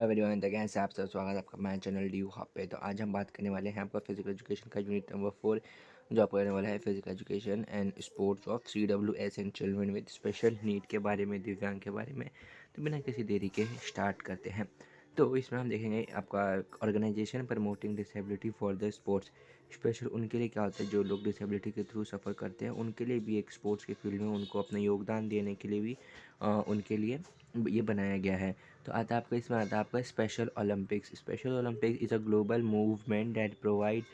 Everyone तो कैसे आप सब स्वागत है आपका माय चैनल डी हॉप पे। तो आज हम बात करने वाले हैं आपका फिजिकल एजुकेशन का यूनिट नंबर 4 जो आपको रहने वाला है physical education and sports of CWS and children with special need के बारे में, दिव्यांग के बारे में। तो बिना किसी देरी के स्टार्ट करते हैं। तो इसमें हम देखेंगे आपका organization promoting disability for the sports. Special उनके लिए क्या होता है जो लोग डिसेबिलिटी के थ्रू सफ़र करते हैं, उनके लिए भी एक स्पोर्ट्स के फील्ड में उनको अपना योगदान देने के लिए भी उनके लिए ये बनाया गया है। तो आता है आपका इसमें आता है आपका Special Olympics. Special Olympics is a global movement that provide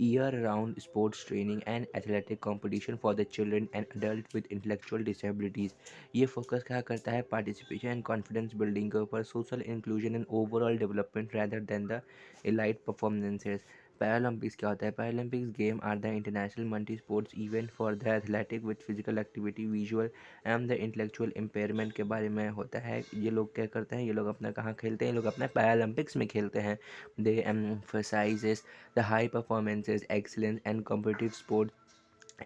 year round sports training and athletic competition for the children and adult with intellectual disabilities. ये फोकस क्या करता है? पार्टिसिपेशन एंड कॉन्फिडेंस बिल्डिंग के ऊपर, social inclusion and overall development rather than the elite performances. Paralympics क्या होता है? Paralympics game are the international multi sports event for the athletic with physical activity, visual and the intellectual impairment के बारे में होता है। ये लोग क्या करते हैं? ये लोग अपना कहाँ खेलते हैं? ये लोग अपना पैरालंपिक्स में खेलते हैं। They emphasise the high performances, excellence and competitive sport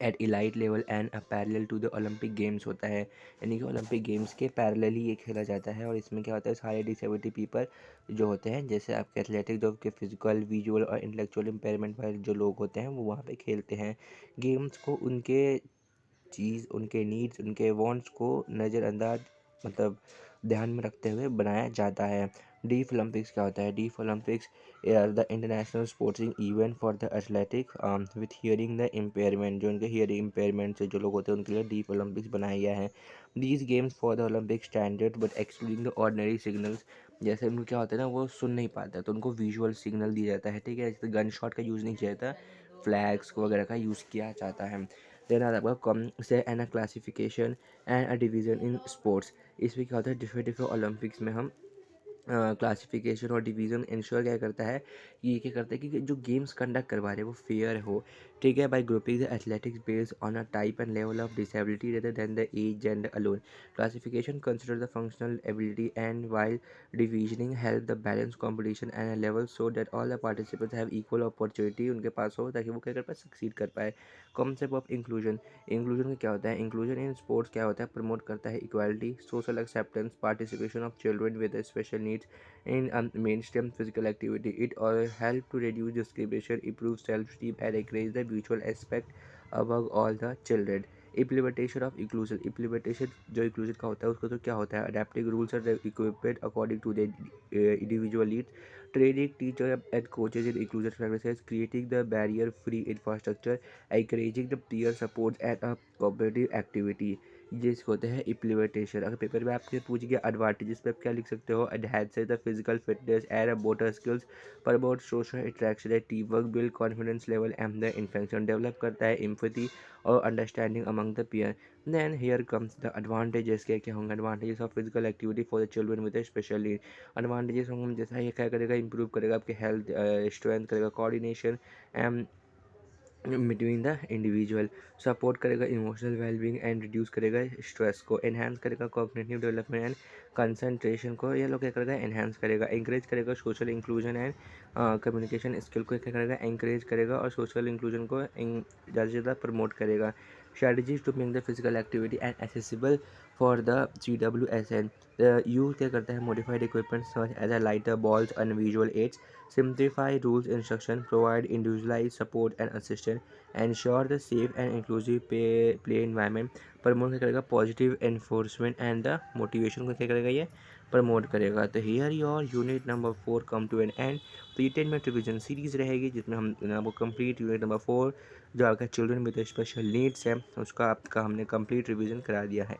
at elite level and parallel to the Olympic games होता है। यानी कि ओलंपिक गेम्स के पैरेलल ही ये खेला जाता है। और इसमें क्या होता है? सारे डिसेबिलिटी पीपल जो होते हैं, जैसे आपके एथलेटिक जो के फिजिकल, विजुअल और इंटेलेक्चुअल इम्पेयरमेंट वाले जो लोग होते हैं, वो वहाँ पे खेलते हैं। गेम्स को उनके उनके नीड्स, उनके वांट्स को नज़रअंदाज मतलब ध्यान में रखते हुए बनाया जाता है। डीफ ओलंपिक्स क्या होता है? Deaf Olympics are the international sporting event for the athletic with hearing the impairment. जो उनके हियरिंग इम्पेयरमेंट से जो लोग होते हैं, उनके लिए डीफ ओलंपिक्स बनाया गया है। These games for the Olympic standard but excluding the ordinary signals. जैसे उनको क्या होता है ना, वो सुन नहीं पाता, तो उनको विजुअल सिग्नल दिया जाता है। ठीक है, जैसे गन शॉट का यूज़ नहीं किया जाता, फ्लैग्स वगैरह का यूज़ किया जाता है। देन आता है आपका कम से an a classification and a division in sports. इसमें क्या होता है? डिफरेंट डिफरेंट ओलंपिक्स में हम क्लासिफिकेशन और डिवीज़न इंश्योर क्या करता है कि ये क्या करता है कि जो गेम्स कंडक्ट करवा रहे हैं वो फेयर हो। ठीक है, bye grouping the athletics based on a type and level of disability rather than the age gender alone. Classification consider the functional ability and while डिविजनिंग help the balance competition and a level so that all the participants have equal opportunity उनके पास हो, ताकि वो क्या कर पाए? Succeed कर पाए। Concept of inclusion. Inclusion का क्या होता है? इंक्लूजन इन स्पोर्ट्स क्या होता है? प्रमोट करता है equality, social acceptance, participation of children with special needs in mainstream physical activity. It all help to reduce discrimination, improve self-esteem, and encourage the mutual aspect among all the children. Implementation of inclusion. Implementation जो inclusion का होता है उसको तो क्या होता है? Adapting rules and equipment according to the individual needs, training teacher and coaches in inclusion services, creating the barrier free infrastructure, encouraging the peer support and a competitive activity। ये इसको होते हैं इम्प्लीमेंटेशन। अगर पेपर में आपसे पूछ गया advantages पे, आप क्या लिख सकते हो? Enhance the physical fitness and motor skills, promote social interaction and teamwork, build confidence level and the infection, develop करता है एम्पैथी और understanding among the peer. Then here comes the advantages. क्या क्या होंगे advantages of physical activity for the children with special need? Advantages होंगे जैसा ये क्या करेगा? इंप्रूव करेगा आपके हेल्थ, स्ट्रेंथ करेगा, coordination and between the individual, support करेगा इमोशनल वेलबींग एंड रिड्यूस करेगा स्ट्रेस को, एनहांस करेगा कॉग्निटिव डेवलपमेंट एंड कंसंट्रेशन को। ये लोग क्या करेगा? एनहांस करेगा। इंकरेज करेगा social inclusion and communication skill को क्या करेगा? इंकरेज करेगा और सोशल इंक्लूजन को ज़्यादा से ज़्यादा प्रमोट करेगा। Strategies to make the physical activity and accessible for the CWSN। Use क्या करता है? Modified equipment such as a lighter balls and visual aids, simplify rules instruction, provide individualized support and assistance, ensure the safe and inclusive play environment, promote क्या करेगा? Positive enforcement and the motivation को क्या करेगा? ये promote करेगा। तो here your unit number 4 come to an end. तो ये 10 मिनट रिविजन सीरीज़ रहेगी जिसमें हम आपको कंप्लीट यूनिट नंबर 4 जो आपका चिल्ड्रन विद स्पेशल नीड्स है उसका आपका हमने कंप्लीट रिविजन करा दिया है।